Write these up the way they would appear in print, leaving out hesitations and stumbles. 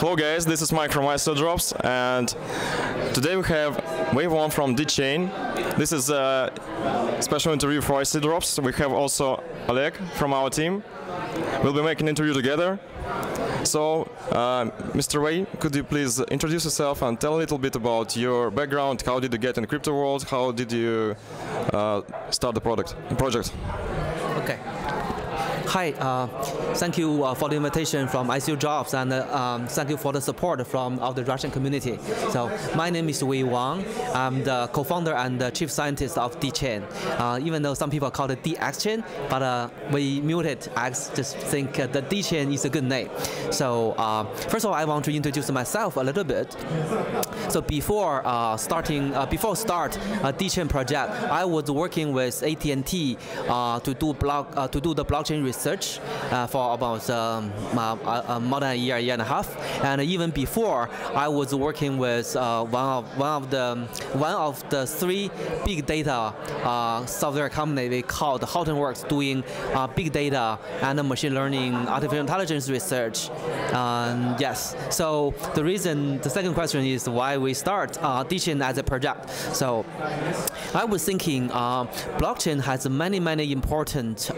Hello guys, this is Mike from ICODROPS, and today we have Wang from DxChain. This is a special interview for ICODROPS. We have also Oleg from our team. We'll be making an interview together. So, Mr. Wang, could you please introduce yourself and tell a little bit about your background? How did you get in the crypto world? How did you start the project? Okay. Hi, thank you for the invitation from ICODROPS, and thank you for the support from the Russian community. So my name is Wang. I'm the co-founder and the chief scientist of DxChain. Even though some people call it DxChain, but we muted X, just think that DxChain is a good name. So first of all, I want to introduce myself a little bit. So before start DxChain project, I was working with AT&T to do the blockchain research for about more than a year and a half. And even before, I was working with one of the three big data software company we called Hortonworks, doing big data and machine learning, artificial intelligence research. Yes. So the second question is why we start DxChain as a project. So I was thinking blockchain has many important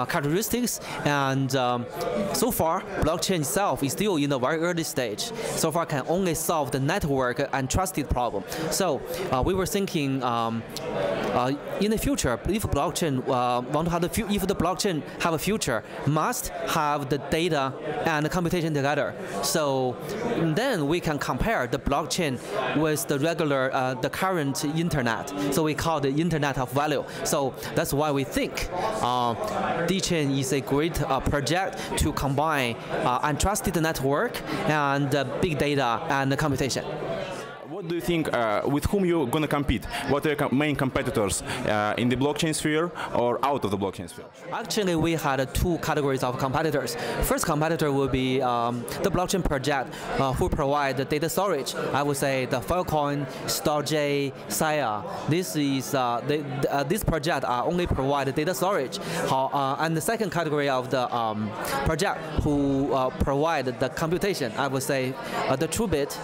characteristics, and so far blockchain itself is still in the very early stage. So far can only solve the network and trusted problem. So we were thinking in the future, if blockchain if the blockchain have a future, must have the data and the computation together. So then we can compare the blockchain with the regular the current internet. So we call the internet of value. So that's why we think DxChain is a great project to combine untrusted network and big data and computation. What do you think, with whom you're going to compete? What are your main competitors in the blockchain sphere or out of the blockchain sphere? Actually, we had two categories of competitors. First competitor will be the blockchain project who provide the data storage. I would say the Filecoin, Storj, Sia. This project only provide data storage. And the second category of the project who provide the computation, I would say the TrueBit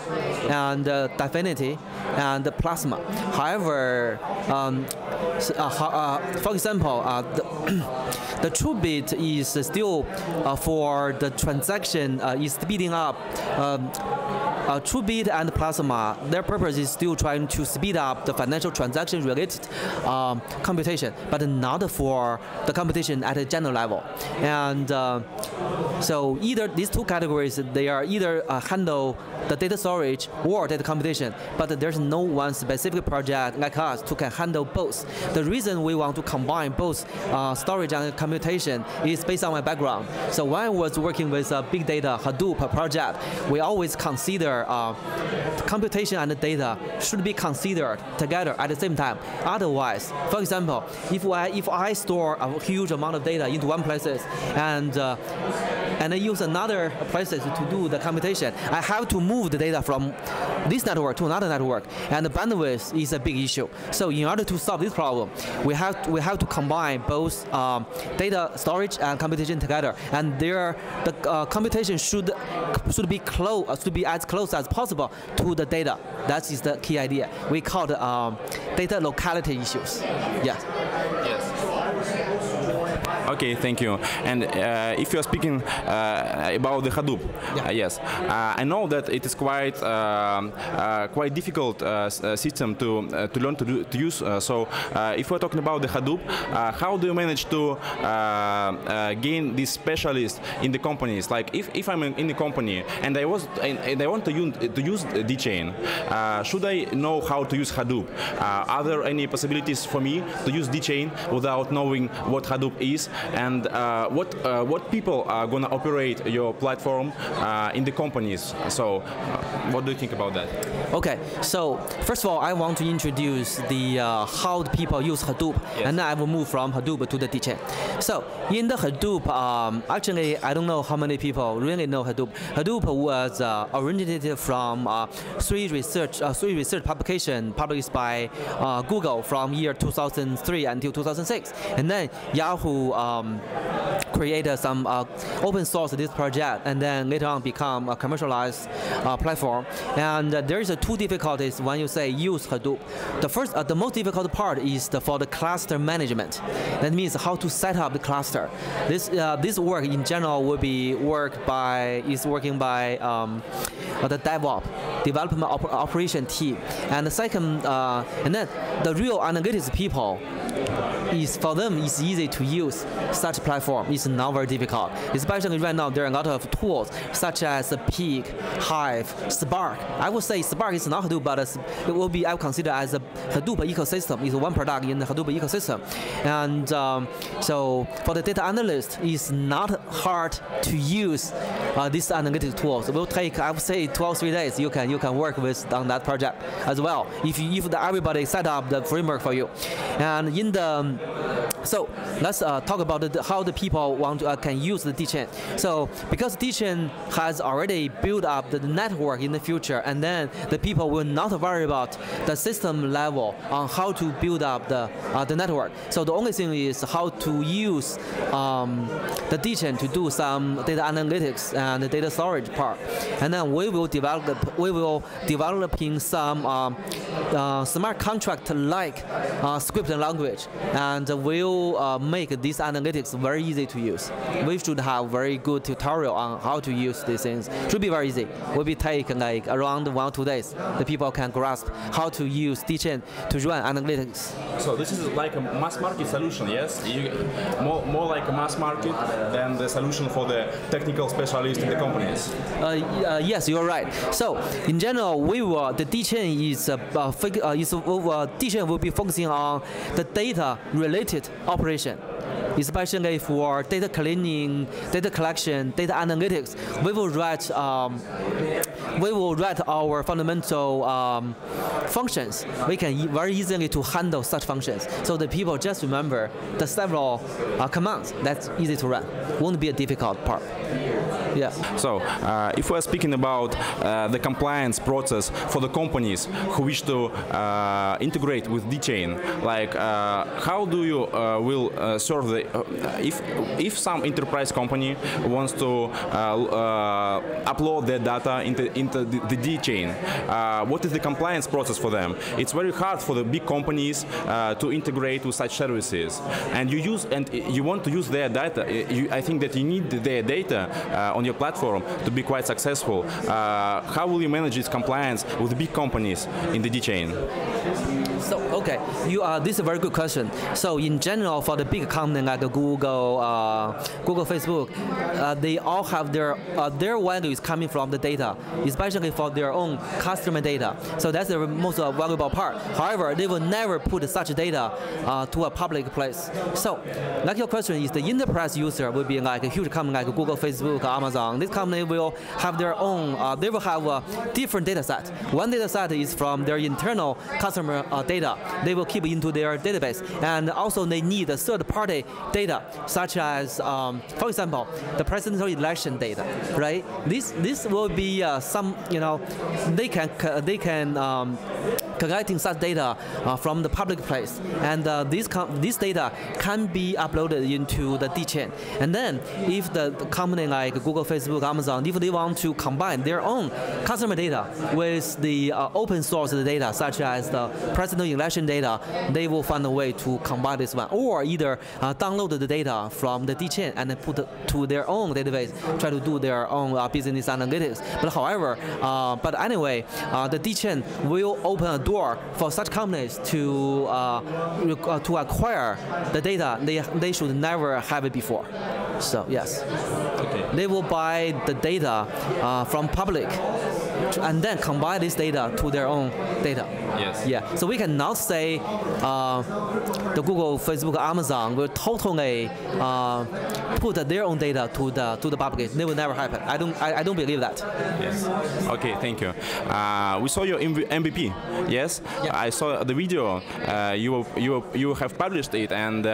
and Definity and the Plasma. However, for example, the TrueBit is still for the transaction is speeding up. TrueBit and Plasma, their purpose is still trying to speed up the financial transaction related computation, but not for the computation at a general level. And so either these two categories, they are either handle the data storage or data computation, but there's no one specific project like us who can handle both. The reason we want to combine both storage and computation is based on my background. So when I was working with a big data Hadoop project, we always consider computation and data should be considered together at the same time. Otherwise, for example, if I store a huge amount of data into one place and I use another places to do the computation, I have to move the data from this network to another network, and the bandwidth is a big issue. So in order to solve this problem, we have to combine both data storage and computation together, and the computation should be as close as possible to the data. That is the key idea. We call it data locality issues. Yeah. Okay, thank you. And if you are speaking about the Hadoop, yes, I know that it is quite difficult system to learn to use. So if we're talking about the Hadoop, how do you manage to gain these specialists in the companies? Like if I'm in the company and I want to use DxChain, should I know how to use Hadoop? Are there any possibilities for me to use DxChain without knowing what Hadoop is? And what people are going to operate your platform in the companies? So what do you think about that? Okay, so first of all, I want to introduce the how the people use Hadoop, yes. And then I will move from Hadoop to the DxChain. So in the Hadoop, actually, I don't know how many people really know Hadoop. Hadoop was originated from three research publications published by Google from year 2003 until 2006, and then Yahoo create some open source this project, and then later on become a commercialized platform. And there is two difficulties when you say use Hadoop. The first, the most difficult part is for the cluster management. That means how to set up the cluster. This work in general will be working by the DevOps, development operation team. And the second, and then the real analytics people, for them it's easy to use such platform. It's not very difficult. Especially right now there are a lot of tools such as Peak, Hive, Spark. I would say Spark is not Hadoop, but it will be I would consider as a Hadoop ecosystem. It's one product in the Hadoop ecosystem. And so for the data analyst, it's not hard to use these analytics tools. It will take, I would say, 3 days. You can work with on that project as well. If everybody set up the framework for you. And in the so let's talk about how the people can use the DxChain. So because DxChain has already built up the network in the future, and then the people will not worry about the system level on how to build up the network. So the only thing is how to use the DxChain to do some data analytics and the data storage part. And then we will developing some smart contract like script language, and we'll make these analytics very easy to use. We should have very good tutorial on how to use these things. Should be very easy. Will be take like around 1 or 2 days. The people can grasp how to use DxChain to run analytics. So this is like a mass market solution, yes? More like a mass market than the solution for the technical specialists in the companies. Yes, you're right. So in general, the DxChain DxChain will be focusing on the data-related operation, especially for data cleaning, data collection, data analytics. We will write our fundamental functions. We can very easily to handle such functions. So the people just remember the several commands. That's easy to run. Won't be a difficult part. Yeah. So, if we're speaking about the compliance process for the companies who wish to integrate with DxChain, like how do you will serve the if some enterprise company wants to upload their data into the DxChain, what is the compliance process for them? It's very hard for the big companies to integrate with such services, and you want to use their data. I think that you need their data on your platform to be quite successful. How will you manage this compliance with the big companies in the DxChain? So okay, this is a very good question. So in general, for the big company like Google, Facebook, they all have their value is coming from the data, especially for their own customer data. So that's the most valuable part. However, they will never put such data to a public place. So, like your question is, the enterprise user will be like a huge company like Google, Facebook, Amazon. This company will have their own. They will have a different data set. One data set is from their internal customer data. They will keep into their database, and also they need a third-party data, such as, for example, the presidential election data, right? This will be some, they can collecting such data from the public place, and this data can be uploaded into the DxChain. And then, if the company like Google, Facebook, Amazon, if they want to combine their own customer data with the open source data, such as the presidential election data, they will find a way to combine this one, or either download the data from the DxChain and then put it to their own database, try to do their own business analytics. But however, but anyway, the DxChain will open a door for such companies to acquire the data they should never have it before. So yes, okay. They will buy the data from public, and then combine this data to their own data. Yes. Yeah. So we cannot say the Google, Facebook, Amazon will totally put their own data to the public. It will never happen. I don't believe that. Yes. Okay. Thank you. We saw your MVP. Yes. Yeah. I saw the video. You have published it, and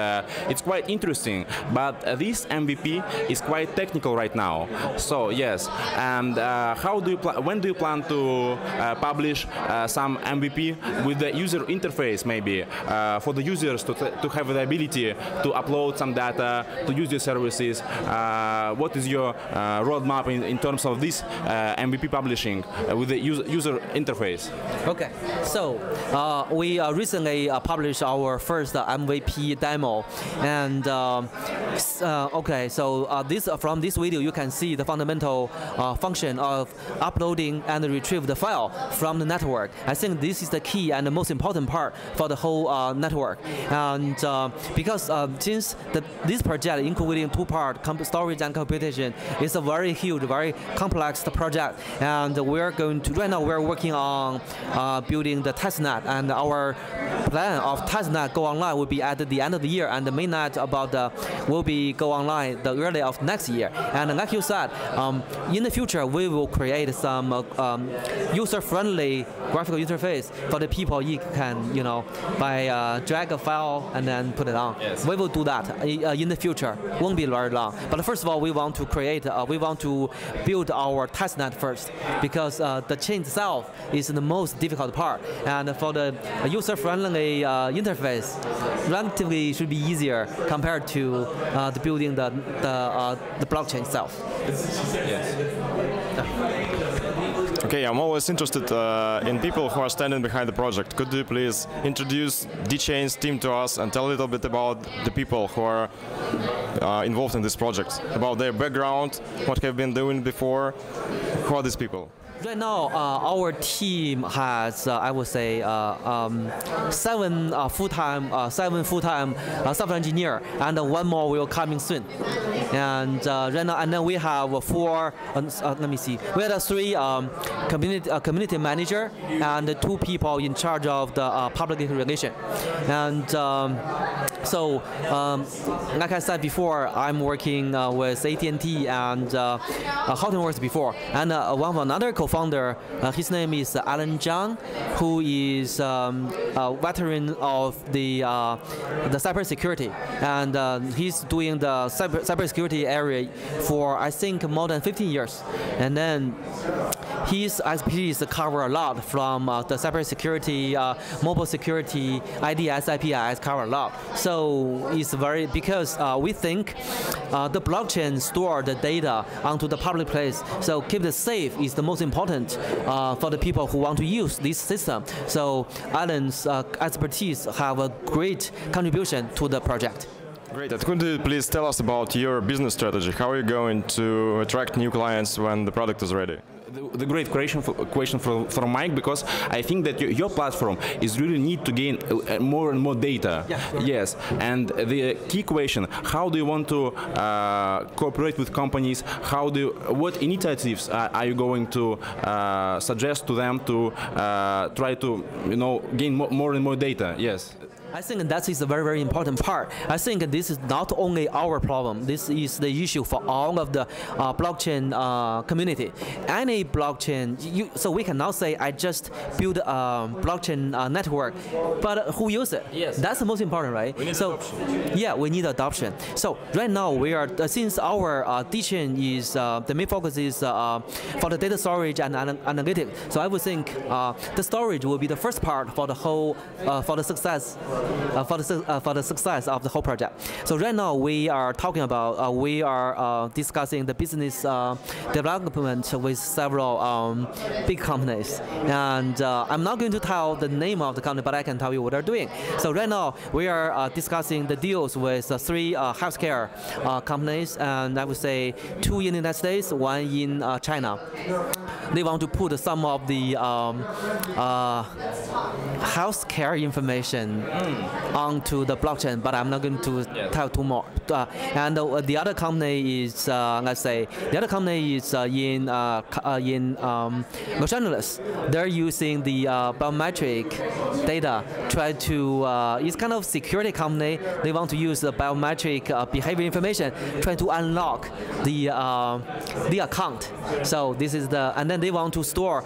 it's quite interesting. But this MVP is quite technical right now. So yes. And how do you when do you plan to publish some MVP with the user interface, maybe for the users to have the ability to upload some data, to use your services? What is your roadmap in terms of this MVP publishing with the user interface? Okay, so we recently published our first MVP demo, and okay, so from this video you can see the fundamental function of uploading and retrieve the file from the network. I think this is the key and the most important part for the whole network, and because since this project including two-part storage and computation is a very huge, very complex project, and we're going to right now we're working on building the testnet, and our plan of testnet go online will be at the end of the year, and the mainnet will be go online the early of next year. And like you said, in the future we will create some user-friendly graphical interface for the people. You can, by drag a file and then put it on. Yes. We will do that in the future. Won't be very long. But first of all, we want to build our testnet first, because the chain itself is the most difficult part, and for the user-friendly interface, relatively should be easier compared to the building the blockchain itself. Yes. Okay, I'm always interested in people who are standing behind the project. Could you please introduce DxChain's team to us and tell a little bit about the people who are involved in this project, about their background, what have been doing before? Who are these people? Right now, our team has, I would say, seven full-time software engineer, and one more will coming soon. And right now, and then we have four. Let me see. We have three community manager and two people in charge of the public relation. And so, like I said before, I'm working with AT&T and Houghtonworth before, and one of another co-founder, his name is Alan Zhang, who is a veteran of the cybersecurity, and he's doing the cybersecurity area for I think more than 15 years, and then his expertise cover a lot from the cybersecurity, mobile security, IDS, IPS cover a lot. So it's because we think the blockchain store the data onto the public place. So keep it safe is the most important for the people who want to use this system. So Alan's expertise have a great contribution to the project. Great. Could you please tell us about your business strategy? How are you going to attract new clients when the product is ready? The great question from Mike, because I think that your platform is really need to gain more and more data. Yeah, sure. Yes, and the key question: how do you want to cooperate with companies? What initiatives are you going to suggest to them to try to gain more and more data? Yes. I think that is a very, very important part. I think this is not only our problem. This is the issue for all of the blockchain community. Any blockchain, so we cannot say I just build a blockchain network, but who use it? Yes. That's the most important, right? We need adoption. Yeah, we need adoption. So right now we are, since our DxChain is, the main focus is for the data storage and analytics. So I would think the storage will be the first part for the whole, for the success of the whole project. So right now we are talking about, we are discussing the business development with several big companies. And I'm not going to tell the name of the company, but I can tell you what they're doing. So right now we are discussing the deals with three healthcare companies, and I would say two in the United States, one in China. They want to put some of the healthcare information onto the blockchain, but I'm not going to tell too more. And the other company is, let's say, the other company is in Los Angeles. They're using the biometric data, try to, it's kind of security company. They want to use the biometric behavior information, try to unlock the account. So this is and then then they want to store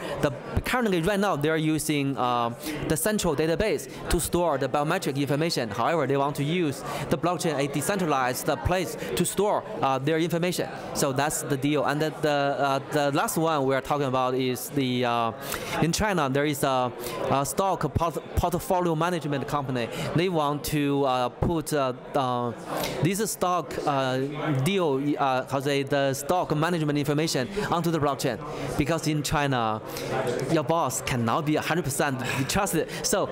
currently right now they're using the central database to store the biometric information. However, they want to use the blockchain, a decentralized place to store their information. So that's the deal. And the last one we're talking about is in China there is a stock portfolio management company. They want to put this stock deal, the stock management information onto the blockchain, because in China your boss cannot be 100% trusted. So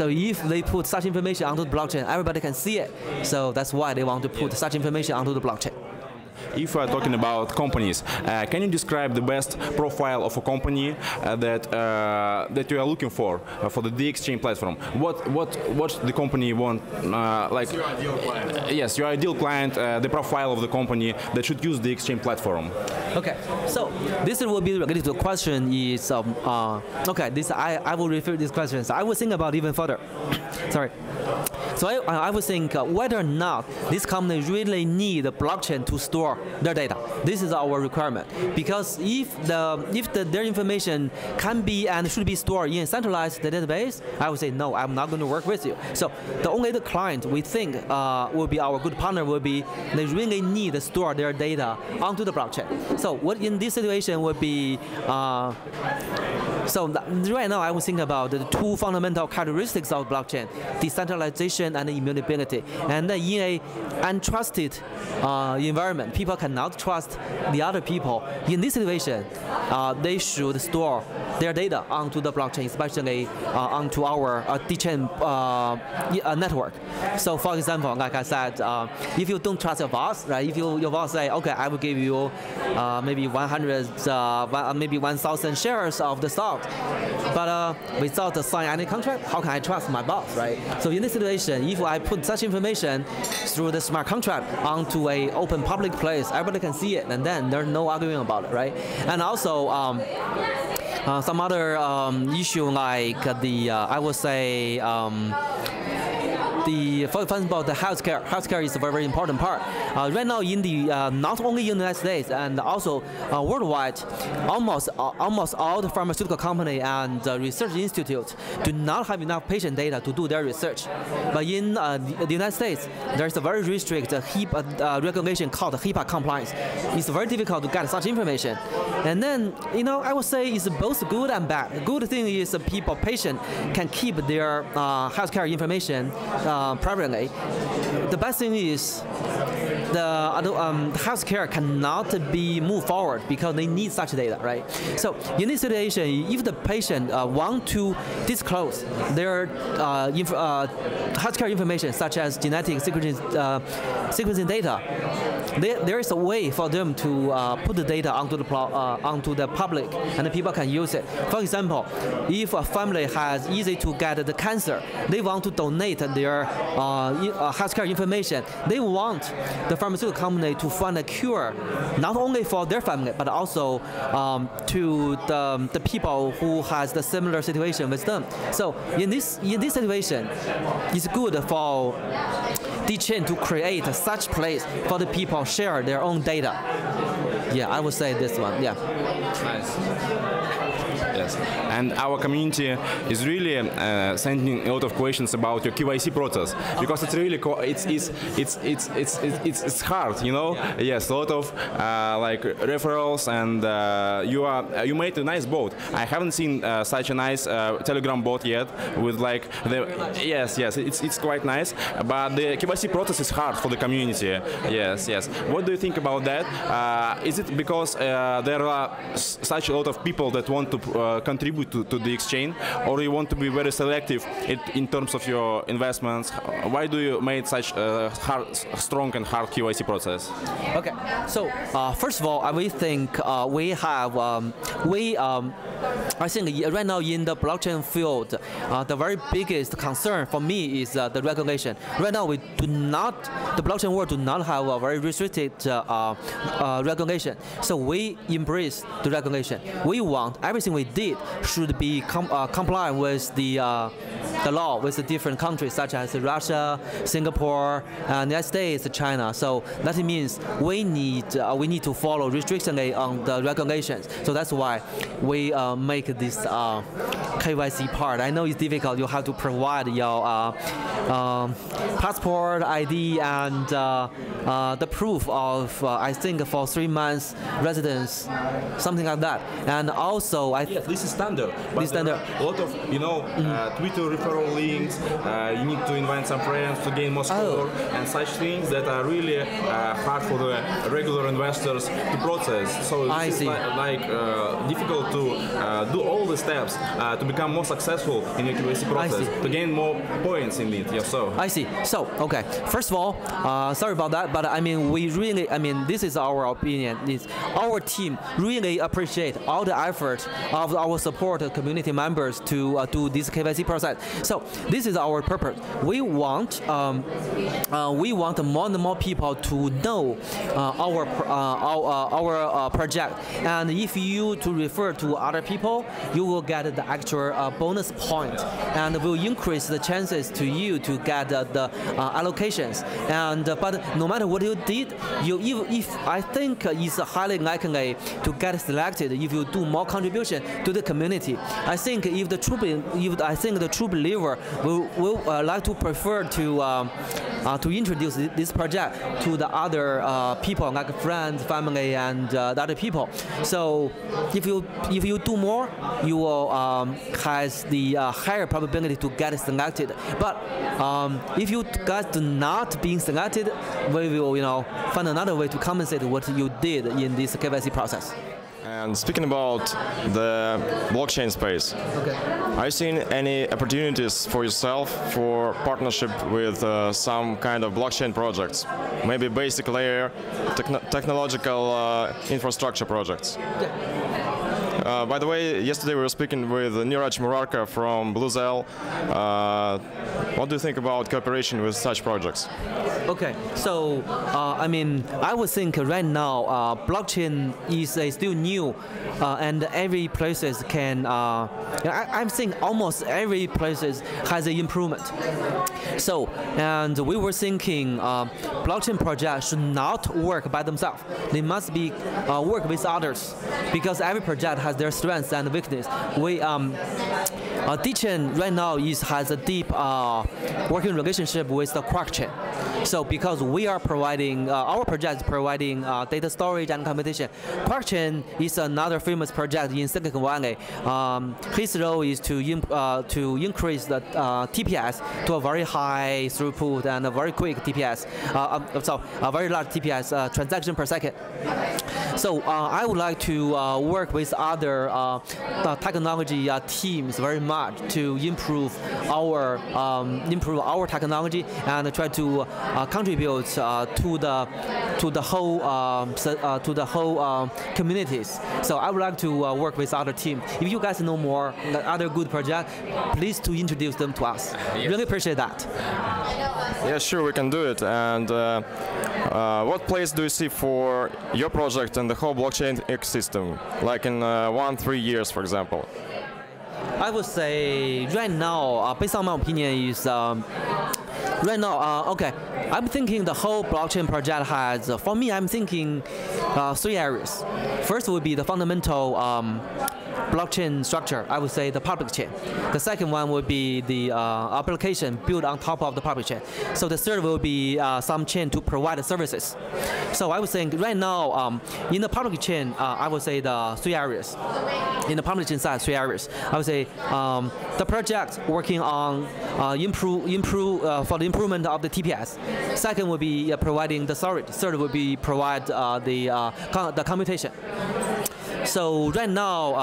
if they put such information onto the blockchain, everybody can see it. So that's why they want to put such information onto the blockchain. If we are talking about companies, can you describe the best profile of a company that you are looking for the DxChain platform? What the company want? Like your ideal client. Yes, your ideal client, the profile of the company that should use the DxChain platform. Okay, so this will be related to the question is okay. I will refer this question. So I will think about even further. Sorry. So I would think whether or not this company really need a blockchain to store their data. This is our requirement, because if their information can be and should be stored in a centralized database, I would say no, I'm not going to work with you. So the only client we think will be our good partner will be they really need to store their data onto the blockchain. So what in this situation would be right now I would think about the two fundamental characteristics of blockchain: decentralization and immutability. And in a untrusted environment, people cannot trust the other people. In this situation, they should store their data onto the blockchain, especially onto our DxChain network. So for example, like I said, if you don't trust your boss, right? If your boss say, okay, I will give you maybe 1,000 shares of the stock, but without signing any contract, how can I trust my boss, right? So in this situation, if I put such information through the smart contract onto a open public place, everybody can see it, and then there's no arguing about it, right? And also some other issue like I would say for example, the healthcare. Healthcare is a very, very important part. Right now, in not only in the United States and also worldwide, almost all the pharmaceutical company and research institutes do not have enough patient data to do their research. But in the United States, there's a very restricted HIPAA regulation called HIPAA compliance. It's very difficult to get such information. And then, I would say it's both good and bad. The good thing is patient can keep their healthcare information privately. The bad thing is the healthcare cannot be moved forward because they need such data, right? So in this situation, if the patient want to disclose their healthcare information, such as genetic sequencing data, there is a way for them to put the data onto the public, and the people can use it. For example, if a family has easy to get the cancer, they want to donate their healthcare information. They want the pharmaceutical company to find a cure, not only for their family, but also to the people who has the similar situation with them. So in this situation, it's good for DxChain to create such place for the people share their own data. Yeah, I would say this one. Yeah. Nice. Yes. And our community is really sending a lot of questions about your KYC process, because it's really it's hard, Yes, a lot of like referrals, and you made a nice bot. I haven't seen such a nice Telegram bot yet with like yes, it's quite nice, but the KYC process is hard for the community. Yes. What do you think about that? Is it because there are such a lot of people that want to contribute to DxChain, or you want to be very selective in terms of your investments? Why do you make such a strong and hard KYC process? Okay, so first of all, we think we have I think right now in the blockchain field, the very biggest concern for me is the regulation. Right now, the blockchain world do not have a very restricted regulation. So we embrace the regulation. We want everything we did should be compliant with the the law with the different countries such as Russia, Singapore, and the United States, China. So that means we need to follow restrictionally on the regulations. So that's why we make this KYC part. I know it's difficult. You have to provide your passport, ID, and the proof of I think for 3 months residence, something like that. And also, yes, this is standard. But this standard. A lot of Twitter referral links. You need to invite some friends to gain more score and such things that are really hard for the regular investors to process. So this is like difficult to do all the steps to become more successful in the KYC process, to gain more points in it. Yeah, so I see. So okay, first of all, sorry about that, but I mean we really, I mean this is our opinion. Our team really appreciate all the effort of our support community members to do this KYC process. So this is our purpose. We want more and more people to know our project, and if you to refer to other people, you will get the actual bonus point, and will increase the chances to you to get the allocations. And but no matter what you did, if I think it's highly likely to get selected if you do more contribution to the community. I think if the true believer will like to prefer to introduce this project to the other people like friends, family, and the other people. So if you do more, you will has the higher probability to get selected. But if you guys do not being selected, we will find another way to compensate what you did in this KYC process. And speaking about the blockchain space, are you seeing any opportunities for yourself for partnership with some kind of blockchain projects? Maybe basic layer, technological infrastructure projects? By the way, yesterday we were speaking with Niraj Murarka from Bluzelle. What do you think about cooperation with such projects? Okay, so I mean, I would think right now blockchain is still new, and every places can. I'm saying almost every places has an improvement. So, and we were thinking blockchain projects should not work by themselves. They must be work with others, because every project has their strengths and weakness. We DxChain right now has a deep working relationship with the QuarkChain. So because we are providing, our project is providing data storage and computation. QuarkChain is another famous project in Silicon Valley. His role is to increase the TPS to a very high throughput and a very quick TPS, so a very large TPS transaction per second. So I would like to work with other technology teams very much to improve our technology and try to contribute to the whole communities. So I would like to work with other teams. If you guys know more other good projects, please to introduce them to us. Yes. Really appreciate that. Yeah, sure, we can do it. And what place do you see for your project and the whole blockchain ecosystem, like in 1-3 years, for example? I would say right now, based on my opinion, is right now, okay, I'm thinking the whole blockchain project has, for me, I'm thinking 3 areas. First would be the fundamental blockchain structure, I would say the public chain. The second one would be the application built on top of the public chain. So the third will be some chain to provide services. So I would say right now, in the public chain, I would say the 3 areas. In the public chain side, 3 areas. I would say the project working on for the improvement of the TPS. Second would be providing the storage. Third would be provide the computation. So right now,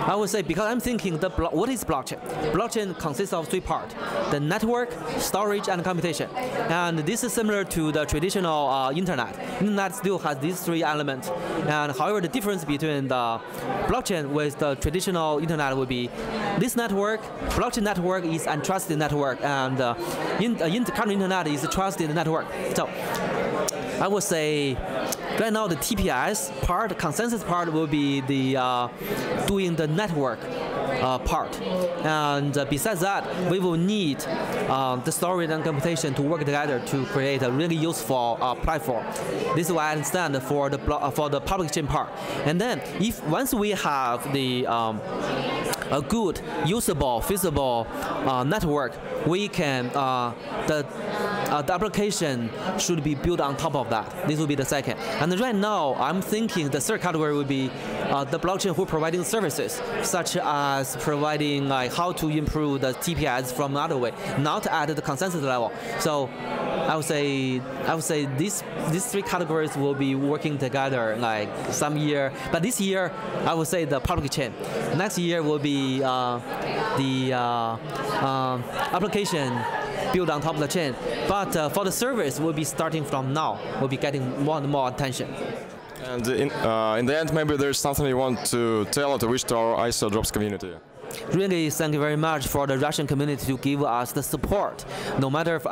I would say, because I'm thinking what is blockchain? Blockchain consists of 3 parts: the network, storage, and computation. And this is similar to the traditional internet. Internet still has these 3 elements. And however, the difference between the blockchain with the traditional internet would be this network. Blockchain network is a trusted network, and current internet is a trusted network. So I would say right now the TPS part, the consensus part, will be the doing the network part. And besides that, we will need the storage and computation to work together to create a really useful platform. This is what I understand for the public chain part. And then, if once we have the a good, usable, feasible network, we can the application should be built on top of that. This will be the second. And right now, I'm thinking the third category will be the blockchain who providing services, such as providing like how to improve the TPS from another way, not at the consensus level. So I would say these three categories will be working together like some year. But this year, I would say the public chain. Next year will be the application built on top of the chain. But for the service, we'll be starting from now. We'll be getting more and more attention. And in the end, maybe there's something you want to tell or to wish to our ICODROPS community. Really, thank you very much for the Russian community to give us the support. No matter if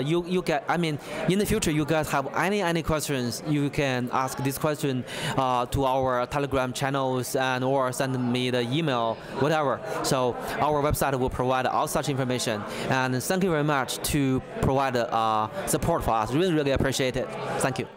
you get, I mean, in the future you guys have any questions, you can ask this question to our Telegram channels and or send me the email, whatever. So our website will provide all such information. And thank you very much to provide support for us. Really, really appreciate it. Thank you.